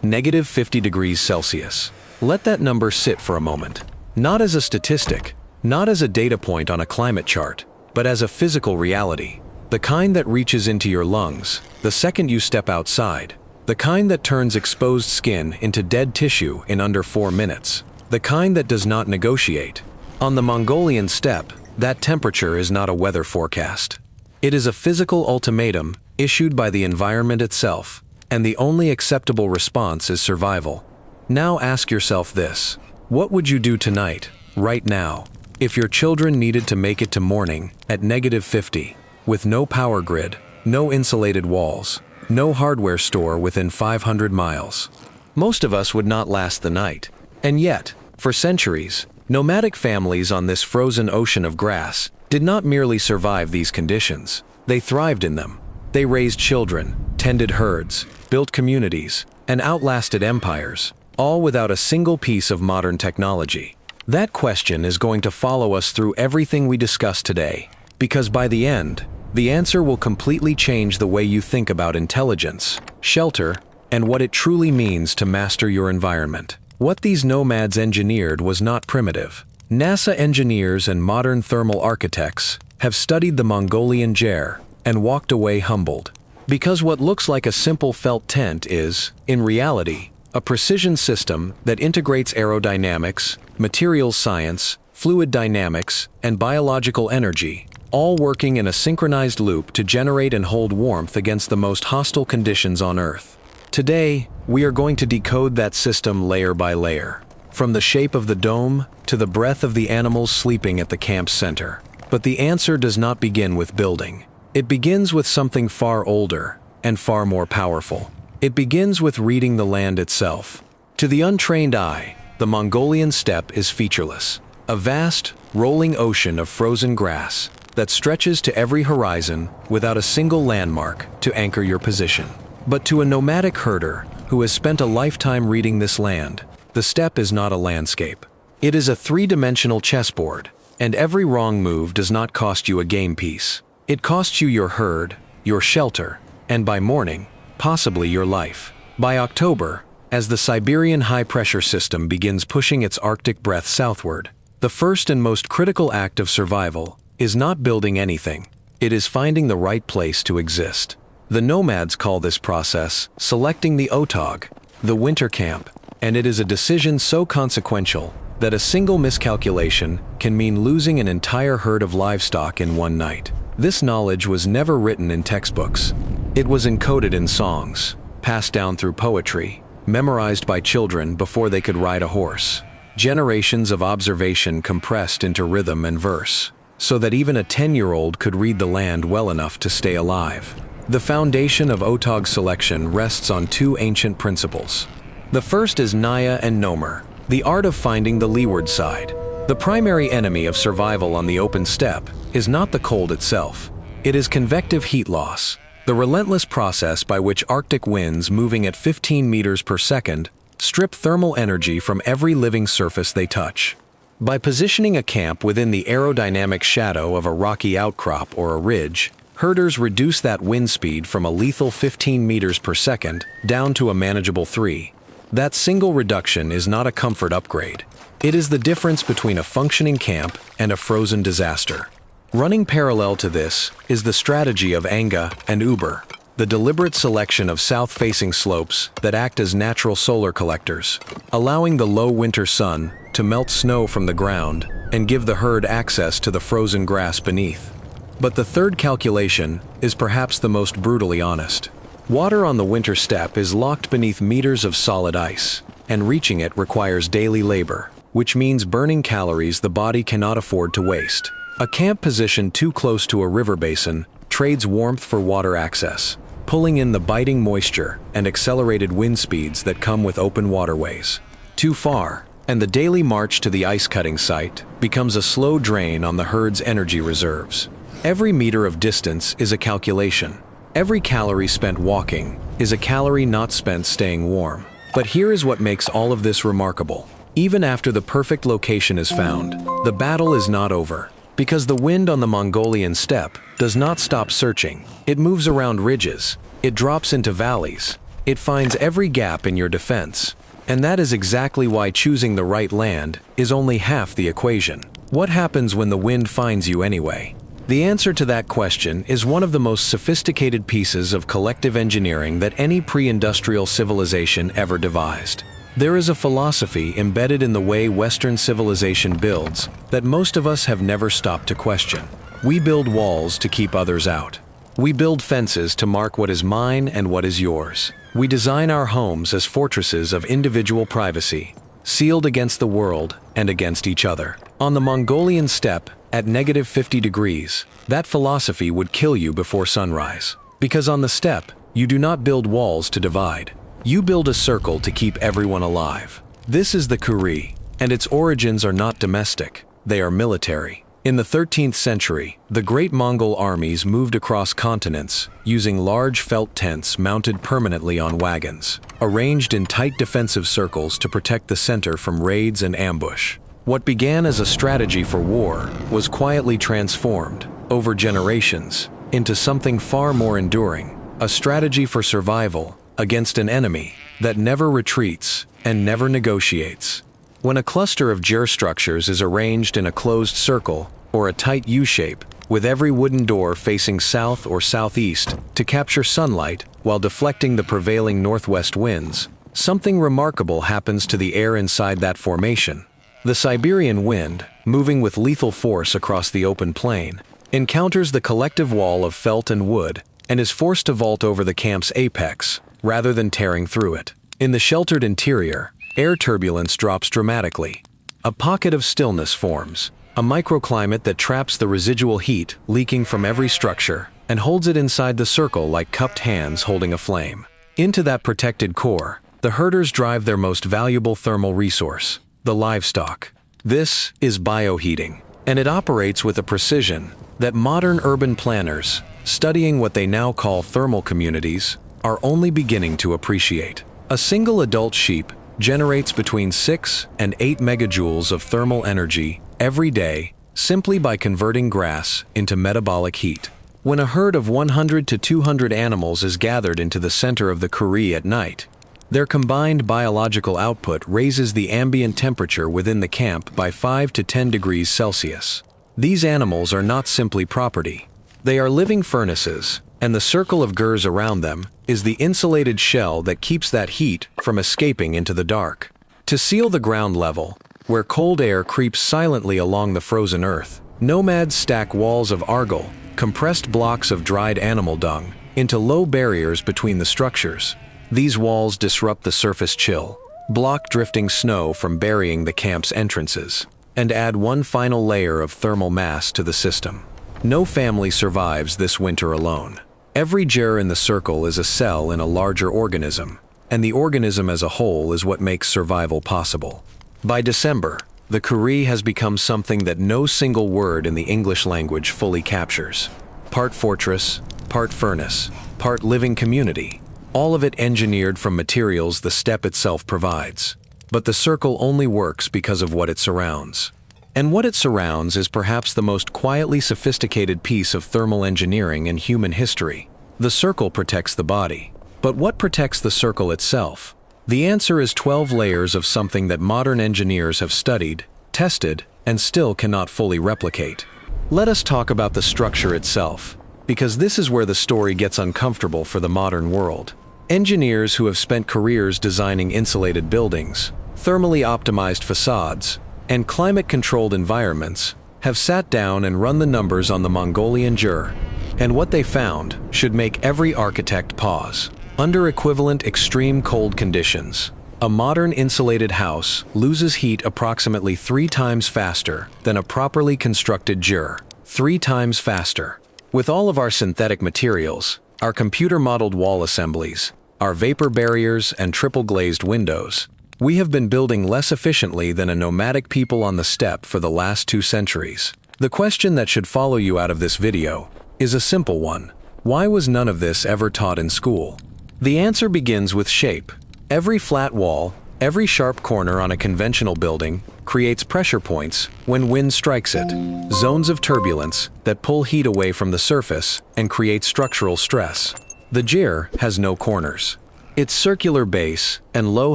-50 degrees Celsius. Let that number sit for a moment. Not as a statistic, not as a data point on a climate chart, but as a physical reality. The kind that reaches into your lungs the second you step outside. The kind that turns exposed skin into dead tissue in under 4 minutes. The kind that does not negotiate. On the Mongolian steppe, that temperature is not a weather forecast. It is a physical ultimatum issued by the environment itself, and the only acceptable response is survival. Now ask yourself this: what would you do tonight, right now, if your children needed to make it to morning at -50, with no power grid, no insulated walls, no hardware store within 500 miles? Most of us would not last the night. And yet, for centuries, nomadic families on this frozen ocean of grass did not merely survive these conditions. They thrived in them. They raised children, tended herds, built communities, and outlasted empires, all without a single piece of modern technology. That question is going to follow us through everything we discuss today, because by the end, the answer will completely change the way you think about intelligence, shelter, and what it truly means to master your environment. What these nomads engineered was not primitive. NASA engineers and modern thermal architects have studied the Mongolian ger and walked away humbled. Because what looks like a simple felt tent is, in reality, a precision system that integrates aerodynamics, materials science, fluid dynamics, and biological energy, all working in a synchronized loop to generate and hold warmth against the most hostile conditions on Earth. Today, we are going to decode that system layer by layer, from the shape of the dome to the breath of the animals sleeping at the camp's center. But the answer does not begin with building. It begins with something far older and far more powerful. It begins with reading the land itself. To the untrained eye, the Mongolian steppe is featureless, a vast, rolling ocean of frozen grass that stretches to every horizon without a single landmark to anchor your position. But to a nomadic herder who has spent a lifetime reading this land, the steppe is not a landscape. It is a three-dimensional chessboard, and every wrong move does not cost you a game piece. It costs you your herd, your shelter, and by morning, possibly your life. By October, as the Siberian high-pressure system begins pushing its Arctic breath southward, the first and most critical act of survival is not building anything. It is finding the right place to exist. The nomads call this process selecting the otog, the winter camp, and it is a decision so consequential that a single miscalculation can mean losing an entire herd of livestock in one night. This knowledge was never written in textbooks. It was encoded in songs, passed down through poetry, memorized by children before they could ride a horse. Generations of observation compressed into rhythm and verse, so that even a 10-year-old could read the land well enough to stay alive. The foundation of otog selection rests on two ancient principles. The first is Naya and Nomer, the art of finding the leeward side. The primary enemy of survival on the open steppe is not the cold itself. It is convective heat loss, the relentless process by which Arctic winds moving at 15 meters per second strip thermal energy from every living surface they touch. By positioning a camp within the aerodynamic shadow of a rocky outcrop or a ridge, herders reduce that wind speed from a lethal 15 meters per second down to a manageable 3. That single reduction is not a comfort upgrade. It is the difference between a functioning camp and a frozen disaster. Running parallel to this is the strategy of Anga and Uber, the deliberate selection of south-facing slopes that act as natural solar collectors, allowing the low winter sun to melt snow from the ground and give the herd access to the frozen grass beneath. But the third calculation is perhaps the most brutally honest. Water on the winter steppe is locked beneath meters of solid ice, and reaching it requires daily labor, which means burning calories the body cannot afford to waste. A camp positioned too close to a river basin trades warmth for water access, pulling in the biting moisture and accelerated wind speeds that come with open waterways. Too far, and the daily march to the ice-cutting site becomes a slow drain on the herd's energy reserves. Every meter of distance is a calculation. Every calorie spent walking is a calorie not spent staying warm. But here is what makes all of this remarkable. Even after the perfect location is found, the battle is not over. Because the wind on the Mongolian steppe does not stop searching. It moves around ridges. It drops into valleys. It finds every gap in your defense. And that is exactly why choosing the right land is only half the equation. What happens when the wind finds you anyway? The answer to that question is one of the most sophisticated pieces of collective engineering that any pre-industrial civilization ever devised. There is a philosophy embedded in the way Western civilization builds that most of us have never stopped to question. We build walls to keep others out. We build fences to mark what is mine and what is yours. We design our homes as fortresses of individual privacy, sealed against the world and against each other. On the Mongolian steppe, at -50 degrees, that philosophy would kill you before sunrise. Because on the steppe, you do not build walls to divide. You build a circle to keep everyone alive. This is the Kuri, and its origins are not domestic, they are military. In the 13th century, the great Mongol armies moved across continents, using large felt tents mounted permanently on wagons, arranged in tight defensive circles to protect the center from raids and ambush. What began as a strategy for war was quietly transformed, over generations, into something far more enduring, a strategy for survival against an enemy that never retreats and never negotiates. When a cluster of gyr structures is arranged in a closed circle or a tight U-shape, with every wooden door facing south or southeast to capture sunlight while deflecting the prevailing northwest winds, something remarkable happens to the air inside that formation. The Siberian wind, moving with lethal force across the open plain, encounters the collective wall of felt and wood and is forced to vault over the camp's apex, rather than tearing through it. In the sheltered interior, air turbulence drops dramatically. A pocket of stillness forms, a microclimate that traps the residual heat leaking from every structure and holds it inside the circle like cupped hands holding a flame. Into that protected core, the herders drive their most valuable thermal resource, the livestock. This is bioheating, and it operates with a precision that modern urban planners, studying what they now call thermal communities, are only beginning to appreciate. A single adult sheep generates between 6 and 8 megajoules of thermal energy every day simply by converting grass into metabolic heat. When a herd of 100 to 200 animals is gathered into the center of the Kuri at night, their combined biological output raises the ambient temperature within the camp by 5 to 10 degrees Celsius. These animals are not simply property. They are living furnaces, and the circle of gyrs around them is the insulated shell that keeps that heat from escaping into the dark. To seal the ground level, where cold air creeps silently along the frozen earth, nomads stack walls of argil, compressed blocks of dried animal dung, into low barriers between the structures. These walls disrupt the surface chill, block drifting snow from burying the camp's entrances, and add one final layer of thermal mass to the system. No family survives this winter alone. Every gyr in the circle is a cell in a larger organism, and the organism as a whole is what makes survival possible. By December, the Kuri has become something that no single word in the English language fully captures. Part fortress, part furnace, part living community, all of it engineered from materials the steppe itself provides. But the circle only works because of what it surrounds. And what it surrounds is perhaps the most quietly sophisticated piece of thermal engineering in human history. The circle protects the body. But what protects the circle itself? The answer is 12 layers of something that modern engineers have studied, tested, and still cannot fully replicate. Let us talk about the structure itself, because this is where the story gets uncomfortable for the modern world. Engineers who have spent careers designing insulated buildings, thermally optimized facades, and climate-controlled environments have sat down and run the numbers on the Mongolian gyr, and what they found should make every architect pause. Under equivalent extreme cold conditions, a modern insulated house loses heat approximately 3 times faster than a properly constructed gyr. 3 times faster. With all of our synthetic materials, our computer-modeled wall assemblies, our vapor barriers and triple-glazed windows, we have been building less efficiently than a nomadic people on the steppe for the last 2 centuries. The question that should follow you out of this video is a simple one. Why was none of this ever taught in school? The answer begins with shape. Every flat wall, Every sharp corner on a conventional building creates pressure points when wind strikes it, zones of turbulence that pull heat away from the surface and create structural stress. The gyre has no corners. Its circular base and low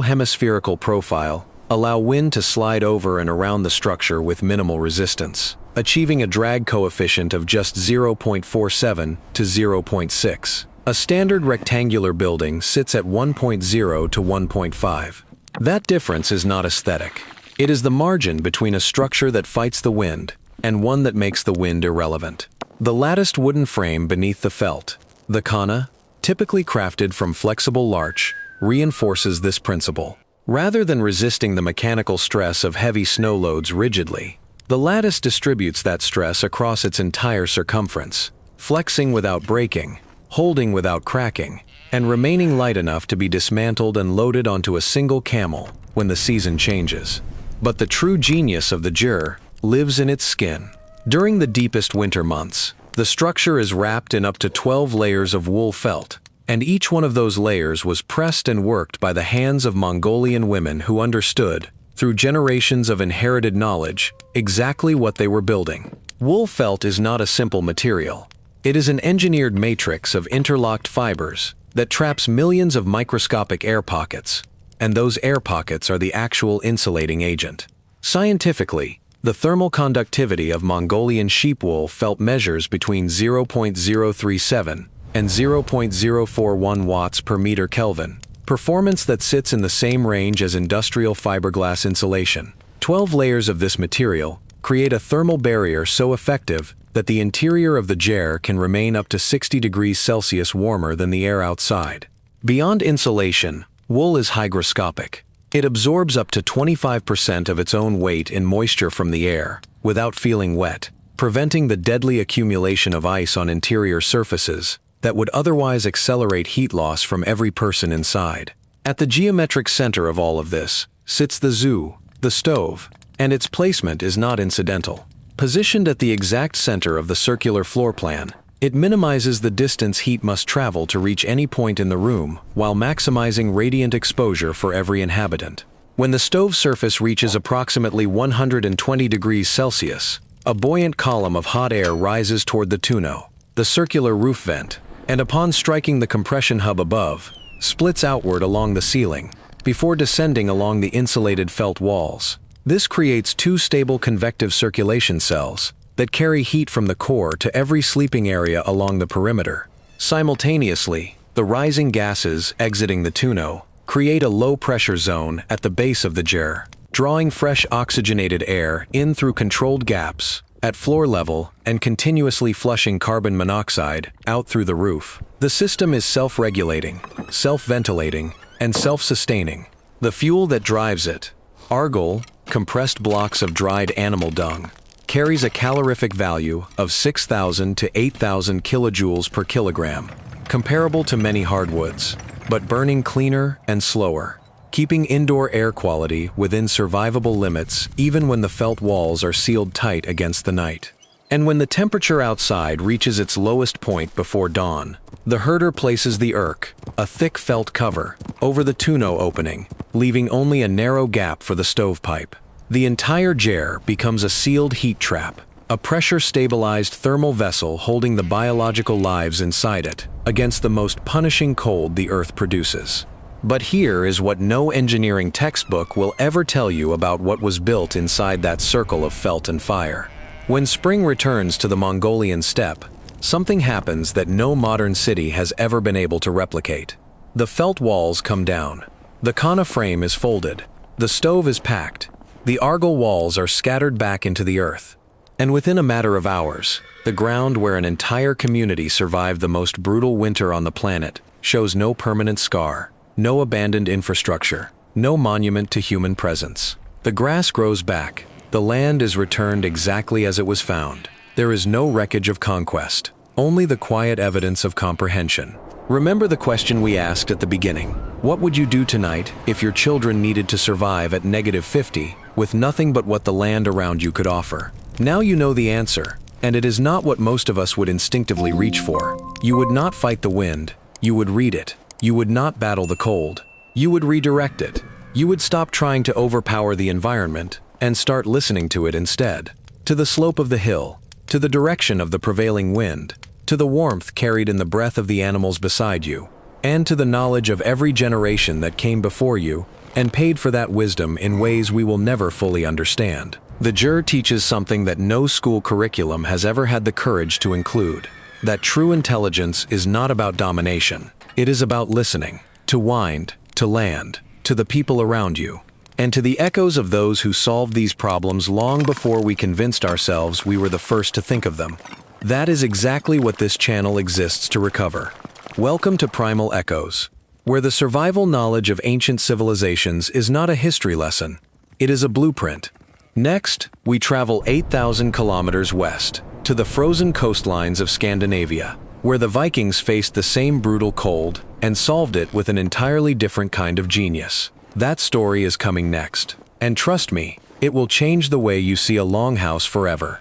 hemispherical profile allow wind to slide over and around the structure with minimal resistance, achieving a drag coefficient of just 0.47 to 0.6. A standard rectangular building sits at 1.0 to 1.5. That difference is not aesthetic. It is the margin between a structure that fights the wind and one that makes the wind irrelevant. The latticed wooden frame beneath the felt, the khana, typically crafted from flexible larch, reinforces this principle. Rather than resisting the mechanical stress of heavy snow loads rigidly, the lattice distributes that stress across its entire circumference, flexing without breaking, holding without cracking, and remaining light enough to be dismantled and loaded onto a single camel when the season changes. But the true genius of the gyre lives in its skin. During the deepest winter months, the structure is wrapped in up to 12 layers of wool felt, and each one of those layers was pressed and worked by the hands of Mongolian women who understood, through generations of inherited knowledge, exactly what they were building. Wool felt is not a simple material. It is an engineered matrix of interlocked fibers that traps millions of microscopic air pockets, and those air pockets are the actual insulating agent. Scientifically, the thermal conductivity of Mongolian sheep wool felt measures between 0.037 and 0.041 watts per meter Kelvin, performance that sits in the same range as industrial fiberglass insulation. 12 layers of this material create a thermal barrier so effective that the interior of the gyre can remain up to 60 degrees Celsius warmer than the air outside. Beyond insulation, wool is hygroscopic. It absorbs up to 25% of its own weight in moisture from the air, without feeling wet, preventing the deadly accumulation of ice on interior surfaces that would otherwise accelerate heat loss from every person inside. At the geometric center of all of this sits the zu, the stove, and its placement is not incidental. Positioned at the exact center of the circular floor plan, it minimizes the distance heat must travel to reach any point in the room while maximizing radiant exposure for every inhabitant. When the stove surface reaches approximately 120 degrees Celsius, a buoyant column of hot air rises toward the tonneau, the circular roof vent, and upon striking the compression hub above, splits outward along the ceiling, before descending along the insulated felt walls. This creates two stable convective circulation cells that carry heat from the core to every sleeping area along the perimeter. Simultaneously, the rising gases exiting the tonneau create a low-pressure zone at the base of the gyre, drawing fresh oxygenated air in through controlled gaps at floor level and continuously flushing carbon monoxide out through the roof. The system is self-regulating, self-ventilating, and self-sustaining. The fuel that drives it, argol, compressed blocks of dried animal dung, carries a calorific value of 6,000 to 8,000 kilojoules per kilogram, comparable to many hardwoods, but burning cleaner and slower, keeping indoor air quality within survivable limits even when the felt walls are sealed tight against the night. And when the temperature outside reaches its lowest point before dawn, the herder places the urk, a thick felt cover, over the tonneau opening, leaving only a narrow gap for the stovepipe. The entire gyre becomes a sealed heat trap, a pressure-stabilized thermal vessel holding the biological lives inside it against the most punishing cold the Earth produces. But here is what no engineering textbook will ever tell you about what was built inside that circle of felt and fire. When spring returns to the Mongolian steppe, something happens that no modern city has ever been able to replicate. The felt walls come down. The khana frame is folded. The stove is packed. The argol walls are scattered back into the earth. And within a matter of hours, the ground where an entire community survived the most brutal winter on the planet shows no permanent scar, no abandoned infrastructure, no monument to human presence. The grass grows back. The land is returned exactly as it was found. There is no wreckage of conquest, only the quiet evidence of comprehension. Remember the question we asked at the beginning. What would you do tonight if your children needed to survive at -50 with nothing but what the land around you could offer? Now you know the answer, and it is not what most of us would instinctively reach for. You would not fight the wind. You would read it. You would not battle the cold. You would redirect it. You would stop trying to overpower the environment and start listening to it instead. To the slope of the hill, to the direction of the prevailing wind, to the warmth carried in the breath of the animals beside you, and to the knowledge of every generation that came before you and paid for that wisdom in ways we will never fully understand. The Jur teaches something that no school curriculum has ever had the courage to include: that true intelligence is not about domination. It is about listening, to wind, to land, to the people around you, and to the echoes of those who solved these problems long before we convinced ourselves we were the first to think of them. That is exactly what this channel exists to recover. Welcome to Primal Echoes, where the survival knowledge of ancient civilizations is not a history lesson, it is a blueprint. Next, we travel 8,000 kilometers west, to the frozen coastlines of Scandinavia, where the Vikings faced the same brutal cold and solved it with an entirely different kind of genius. That story is coming next, and trust me, it will change the way you see a longhouse forever.